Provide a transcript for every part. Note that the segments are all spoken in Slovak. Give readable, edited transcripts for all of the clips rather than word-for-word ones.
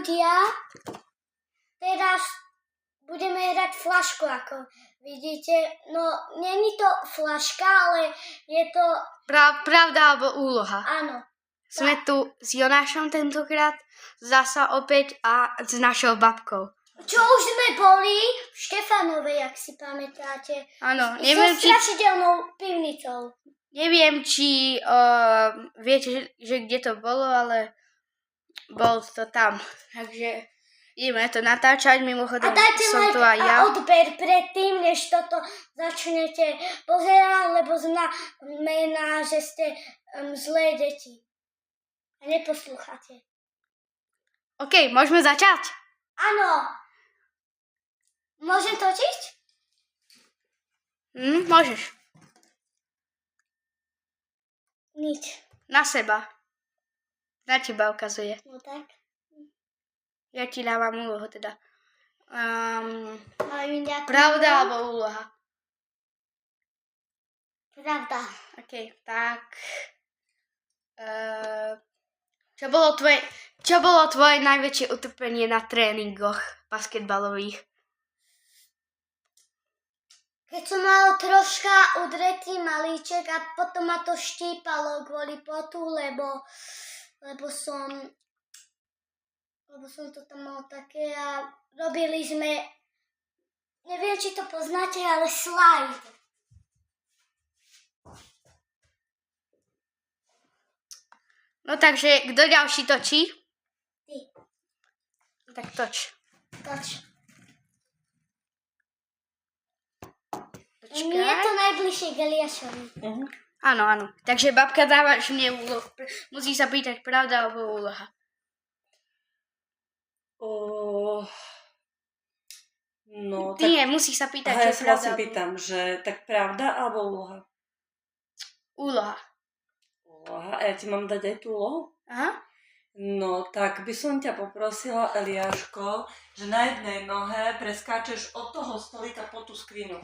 ľudia, teraz budeme hrať flašku, ako vidíte. No, není to flaška, ale je to... Pravda alebo úloha. Áno. Sme tu s Jonášom tentokrát, zasa opäť a s našou babkou. Čo už sme boli v Štefánovej, ak si pamätáte. Áno, So strašidelnou pivnicou. Neviem, či viete, že kde to bolo, ale bol to tam. Takže ideme to natáčať, mimochodom A dajte som like tu aj ja. a odber predtým, než toto začnete pozerať, lebo znamená, že ste zlé deti. A neposlúchate. OK, môžeme začať? Áno. Môžem točiť? Môžeš. Nič. Na seba. Na teba ukazuje. No tak. Ja ti dávam úlohu teda. Ďakujem. Pravda alebo úloha? Pravda. OK, tak... Čo bolo tvoje najväčšie utrpenie na tréningoch basketbalových? Keď som mal troška udretý malíček a potom ma to štípalo kvôli potu, lebo som to tam mal také a robili sme, neviem, či to poznáte, ale slide. No takže, kto ďalší točí? Ty. Tak toč. Toč. Nie je to najbližšie k Eliášovi. Áno. Takže babka dávaš mne úlohu. Musí sa pýtať pravda alebo úloha. No, Ty tak... nie, musíš sa pýtať, Aha, čo ja je sa pravda. vlastne pýtam, že tak pravda alebo úloha? Úloha. Úloha? A ja ti mám dať aj tú úlohu? Aha. No, tak by som ťa poprosila, Eliáško, že na jednej nohe preskáčeš od toho stolika po tú skriňu.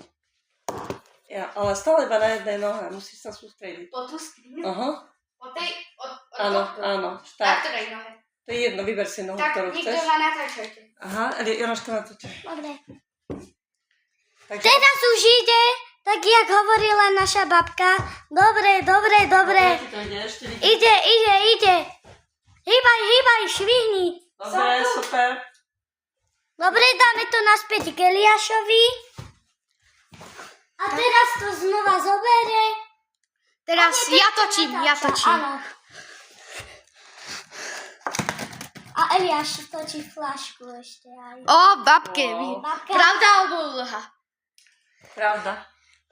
Ja, ale stále iba na jednej nohe, musíš sa sústrediť. Po tú skriňu? Aha. Po tej? Áno. Na Tak. ktorej nohe? To je jedno, vyber si nohu, Tak, ktorú nikto chceš. ma natáčajte. Aha, Jonáška natočí. Dobre. Takže... Teraz už ide, tak jak hovorila naša babka. Dobre. Ide. Hýbaj, švihni. Dobre, super. Dobre, dáme to naspäť k Eliášovi. A teraz to znova zobere. Teraz ja točím. Áno. A Eliáš točí flašku ešte aj. Babke. Babka. Pravda alebo úloha?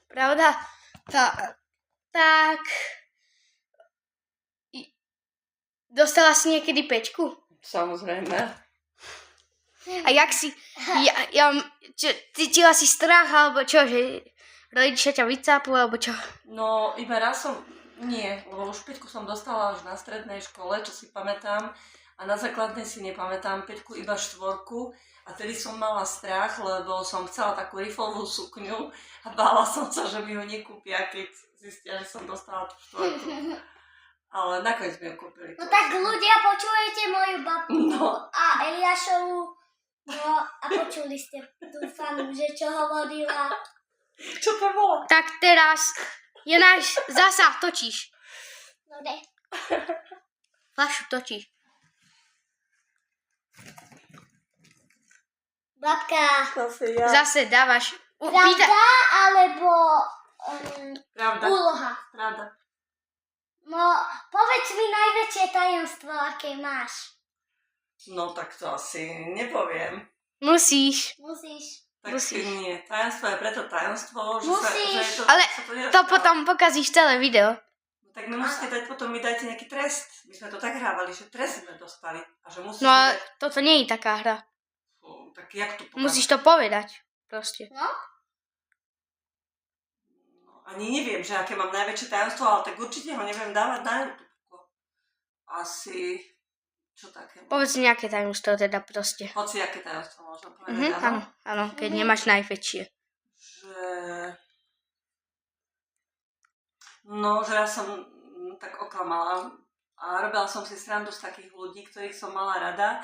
Pravda. Tak... Dostala si niekedy 5? Samozrejme. A jak si... Cítila si strach, alebo čo? Že rodičia ťa vycápu, alebo čo? No, iba raz som... Nie, lebo už 5 som dostala až na strednej škole, čo si pamätám. A na základnej si nepamätám 5, iba 4. A tedy som mala strach, lebo som chcela takú riflovú sukňu a bála som sa, že mi ju nekúpia, keď zistia, že som dostala tú 4. Ale nakoniec mi ju kúpili. No tak ľudia, počujete moju babku a Eliášovu. No a počuli ste, dúfam, že čo hovorila. Čo to bolo? Tak teraz, Jonáš, zasa točíš. Dobre. Flašu točíš. Babka. Zase dávaš. Pravda alebo Pravda. úloha? No, povedz mi najväčšie tajomstvo, aké máš. No tak to asi nepoviem. Musíš. Tak nie. Tajomstvo je preto tajomstvo, že je to... Ale sa to potom pokazíš celé video. No, tak mi musíte dať potom, mi dajte nejaký trest. My sme to tak hrávali, že trest sme dostali. A že musíš No a dať... toto nie je taká hra. Tak jak to povedať? Musíš to povedať. Proste. No? Ani neviem, že aké mám najväčšie tajomstvo, ale tak určite ho neviem dávať na YouTube. Asi... Čo také? Povedz nejaké tajomstvo teda proste. Hoci aké tajomstvo môžem povedať, Áno, keď nemáš najväčšie. Že... No, že ja som tak oklamala a robila som si srandu z takých ľudí, ktorých som mala rada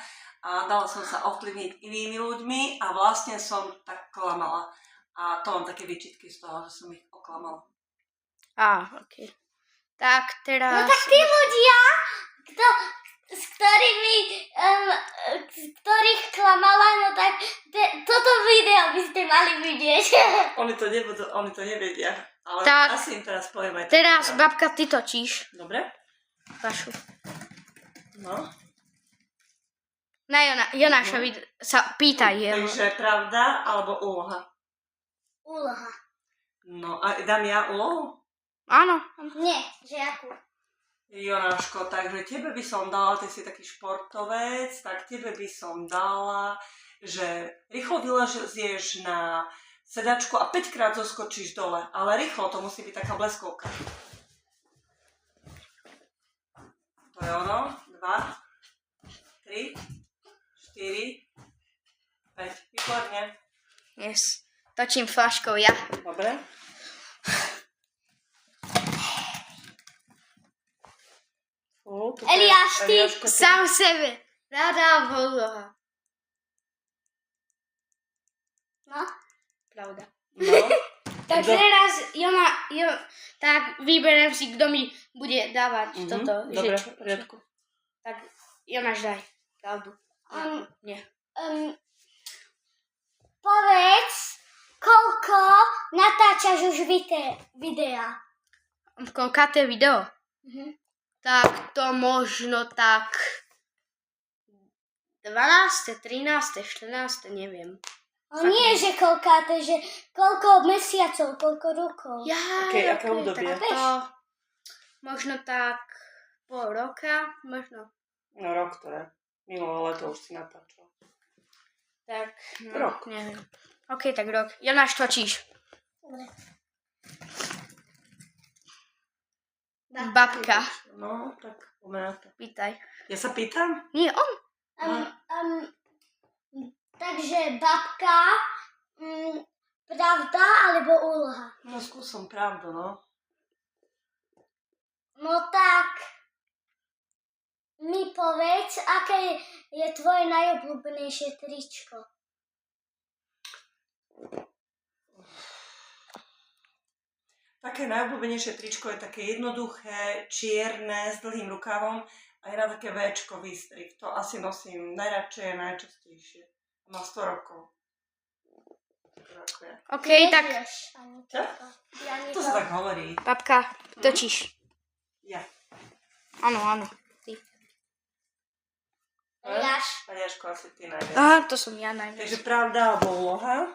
a dala som sa ovplyvniť inými ľuďmi a vlastne som tak klamala. A to mám také výčitky z toho, že som ich oklamala. OK. Tak No teraz... tak tí ľudia, ktorých klamala, no tak toto video by ste mali vidieť. Oni to nevedia, ale Tak. asi im teraz poviem aj Teraz, takýkrát. babka, ty točíš. Dobre? Vašu. No. Na Jonáša sa pýtaj jeho. Takže pravda alebo úloha? Úloha. No a dám ja úlohu? Áno. Nie, že akú? Jonáško, takže tebe by som dala, ty si taký športovec, tak tebe by som dala, že rýchlo vylezieš na sedačku a 5 krát zoskočíš dole, ale rýchlo, to musí byť taká bleskovka. To je ono, 2, 3, 4, 5, výborne. Yes. Točím flaškou ja. Dobre. Eliáš, ty Sám sebe. Rada úloha. No, Pravda. No. Tak teraz tak vyberiem si, kto mi bude dávať toto. Dobre, že- v poriadku. Tak Jonáš daj pravdu. Nie. povedz, koľko natáčaš už videa. Koľkaté video? Tak to možno tak 12., 13., 14., neviem. No nie, že koľkáte, že koľko mesiacov, koľko rokov. Okej, aké obdobie? Tak to možno tak pol roka, možno. No rok to je. Minulé leto už si natáčal. Tak, no, Rok. neviem. OK, tak rok. Jonáš, točíš. Dobre. Babka. No, tak poďme na to. Pýtaj. Ja sa pýtam? Nie, on. Takže babka, pravda alebo úloha? No skúsom pravdu, no. No tak mi povedz, aké je tvoje najobľúbenejšie tričko. Také najobľúbenejšie tričko je také jednoduché, čierne, s dlhým rukavom a je na také véčkový strik. To asi nosím najradšej a najčastejšie. Má 100 rokov. Ďakujem. OK, tak Nevieš ani toto. Ja To sa tak hovorí. babka, točíš. Ja. Áno, áno. Ty. Eliáš. Eliáško, asi ty najviac. Aha, to som ja najviac. Takže pravda alebo úloha?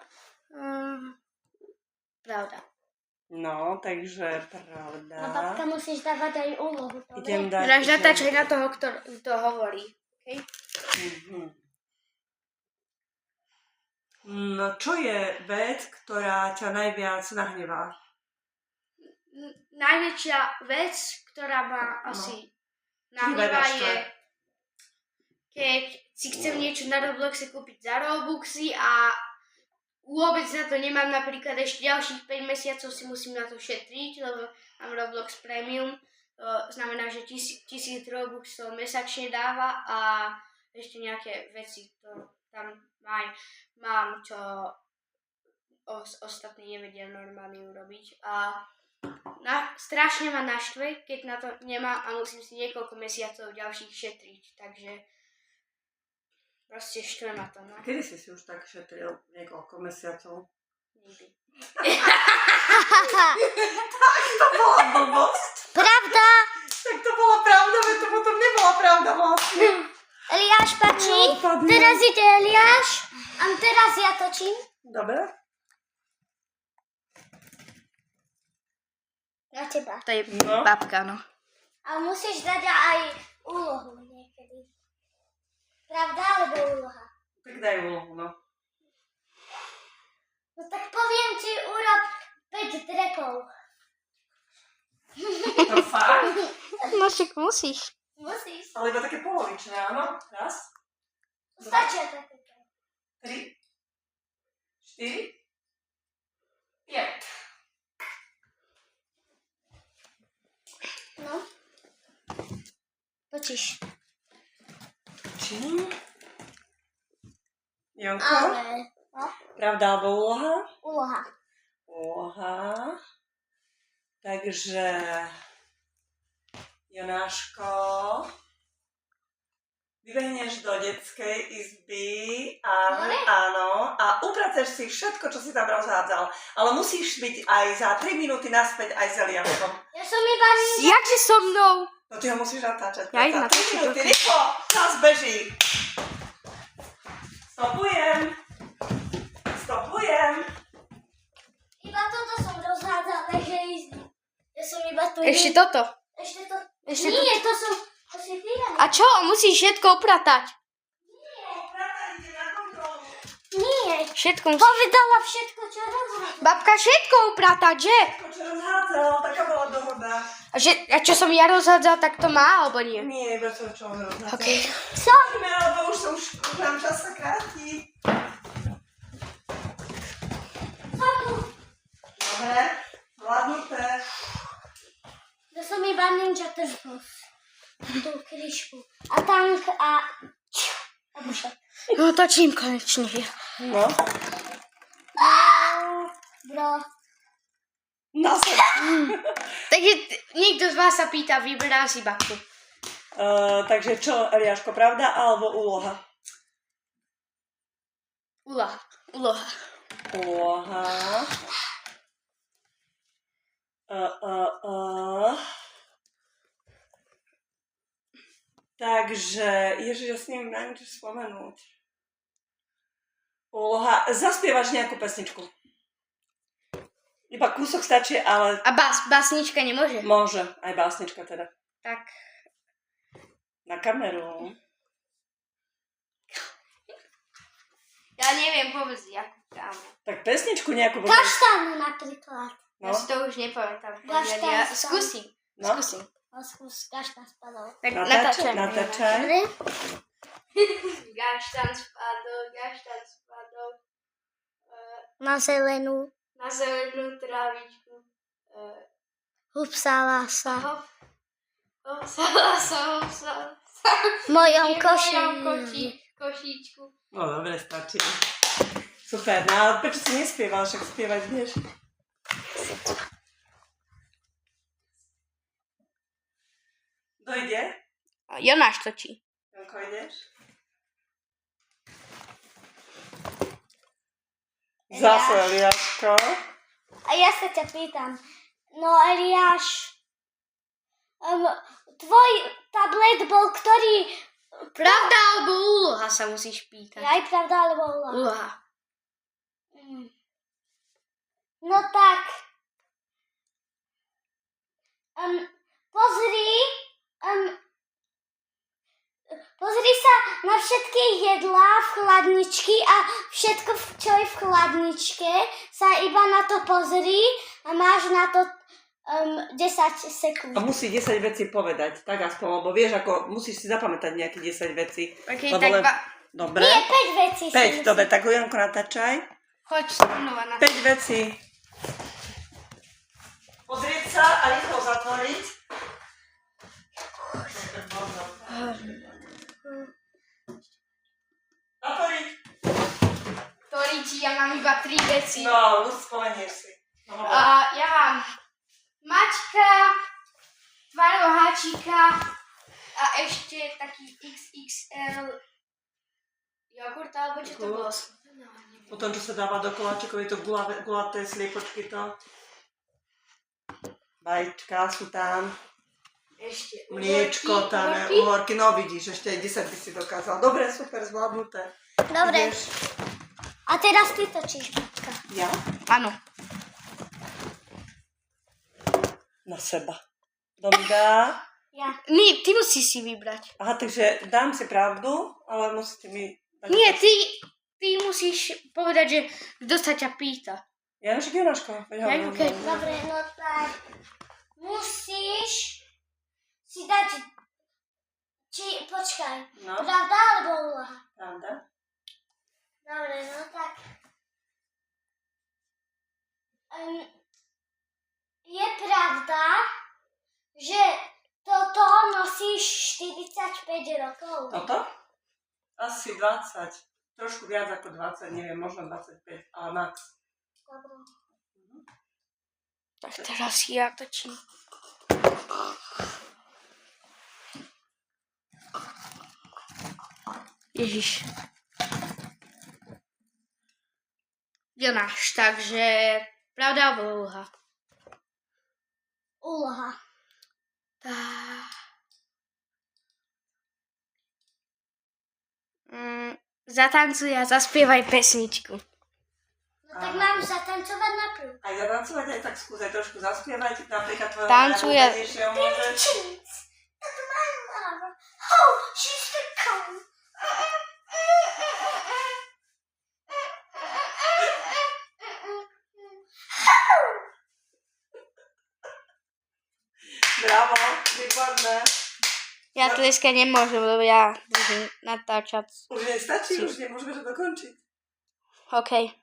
Pravda. No, takže pravda. No babka, musíš dávať aj úlohu, Idem dobre? dať... Dáš natáčať na toho, kto hovorí. OK? No, čo je vec, ktorá ťa najviac nahnevá? Najväčšia vec, ktorá ma asi nahnevá Vybereš je, keď si chcem niečo na Robloxe kúpiť za Robuxy a vôbec na to nemám, napríklad ešte ďalších 5 mesiacov si musím na to šetriť, lebo mám Roblox Premium. To znamená, že 1000 Robuxov mesačne dáva a ešte nejaké veci, to tam mám, čo ostatní nevedia normálne urobiť. A strašne ma naštve, keď na to nemám a musím si niekoľko mesiacov ďalších šetriť, takže proste štve ma to, no. Kedy si už tak šetril niekoľko mesiacov? Nikdy. To bola blbosť. Pravda? Tak to bola pravda, veď to potom nebola pravda vlastne. Eliáš, páči? Padne. Teraz ide Eliáš a teraz ja točím. Dobre. Na teba. To je No. babka, no. A musíš dať aj úlohu niekedy. Pravda alebo úloha? Tak daj úlohu, no. No tak poviem ti, urob 5 drepov. To fakt? No však musíš. Musíš. Ale iba také polovičné, áno? Raz, Stačia také. 3, 4, 5. No. Točíš. Čím? Jonko? Ale. No, Pravda alebo úloha? úloha. Úloha. Takže Jonáško, vybehneš do detskej izby a áno, a upraceš si všetko, čo si tam rozhádzal. Ale musíš byť aj za 3 minúty naspäť aj s Eliášom. Ja som iba... Jakže so mnou? No ty ho musíš natáčať. Ja ich Za 3 natáčam, minúty, ok. rýchlo, čas beží. Stopujem. Stopujem. Iba toto som rozhádzal, takže izby. Ja som iba tu... Ešte toto. Ešte to... Ešte Nie, to som... To si ty A čo? Musíš všetko upratať. Upratajte na kontrolu. Nie. Všetko musíš... Povedala všetko, čo rozhádzal. Babka všetko upratať, že? Všetko, čo rozhádzal, taká bola dohoda. A čo som ja rozhádzal, tak to má, alebo nie? Nie, iba to, čo on rozhádzal. OK. Co? Poďme, lebo už nám čas sa kráti. Co tu? Dobre, zvládnuté. Ja som iba Ninja Turtles. Tú kryšku. A tank a... A buša. No točím konečne. No. Bro. Na seba. Takže niekto z vás sa pýta, vyberá si babku. Takže čo, Eliáško, pravda alebo úloha? Úloha. Úloha. Úloha. Takže, ježiš, ja si neviem na niečo spomenúť. Úloha, zaspievaš nejakú pesničku. Iba kúsok stačí, ale A básnička nemôže? môže, aj básnička teda. Tak. Na kameru. Ja neviem, povedz, jakú kámo. Tak pesničku nejakú. Kaštanu napríklad. Ja si to už nepamätám. Gaštan Ja som. skúsim. No. Skúsim. A skús, kaštan spadol. Tak Natáčaj, natáčaj. natáčaj. Dobre? Gaštan spadol. Na zelenú. Na zelenú trávičku. Hupsala sa. Hop. V mojom košíčku. No dobre, stačí. Super, no ale prečo si nespieval, však spievať vieš? Dojde? Jonáš točí. Janko, ideš? Zase, Eliáško. A ja sa ťa pýtam. No Eliáš, tvoj tablet bol ktorý? Pravda alebo úloha sa musíš pýtať. Aj pravda alebo úloha? Úloha. No tak. Pozri sa na všetky jedlá v chladničky a všetko, čo je v chladničke, sa iba na to pozri a máš na to 10 sekúnd. A musí 10 vecí povedať, tak aspoň, lebo vieš, ako musíš si zapamätať nejaké 10 vecí. OK, Lebo tak Dobre. Nie, 5 vecí. 5, dobre, tak Janko natáčaj. choď znova na... 5 vecí. Pozrieť sa a rýchlo zatvoriť. Zatvoriť. Toriči, ja mám iba 3 veci. No, už spomenieš si. No, Ja mám mačka, tvaroháčika a ešte taký XXL jogurt, alebo čo to bolo? potom, čo sa dáva do koláčikov, je to gulaté sliepočky to. Vajíčka sú tam. Ešte Mliečko tam je, uhorky, no vidíš, ešte aj 10 by si dokázal. Dobre, super, zvládnuté. Dobre. Ideš? A teraz ty točíš, Mačka. Ja? Áno. Na seba. Domida. Ja. Nie, ty musíš si vybrať. Aha, takže dám si pravdu, ale musíte mi... Nie, ty musíš povedať, že kto sa ťa pýta. Janošek Jonáško. Ja, okej. Dobre, no tak. Musíš si dať... Počkaj. No, Pravda alebo úloha? pravda. Dobre, no tak. Je pravda, že toto nosíš 45 rokov. Toto? Asi 20. trošku viac ako 20, neviem, možno 25, ale max. Dobre. Tak teraz ja točím. Ježiš. Jonáš, takže pravda alebo úloha? Úloha. Zatancuj a zaspievaj pesničku. No tak mám zatancovať najprv. Aj zatancovať, aj tak skúsaj trošku zaspievať, napríklad tvojho Tancuj a- najobľúbenejšieho môžeš. Cheese. That's my mother. Oh, she's the cow. Bravo, výborné. Ja dneska nemôžem, lebo ja držím natáčať. Už nestačí, už nemôžeme to dokončiť. OK.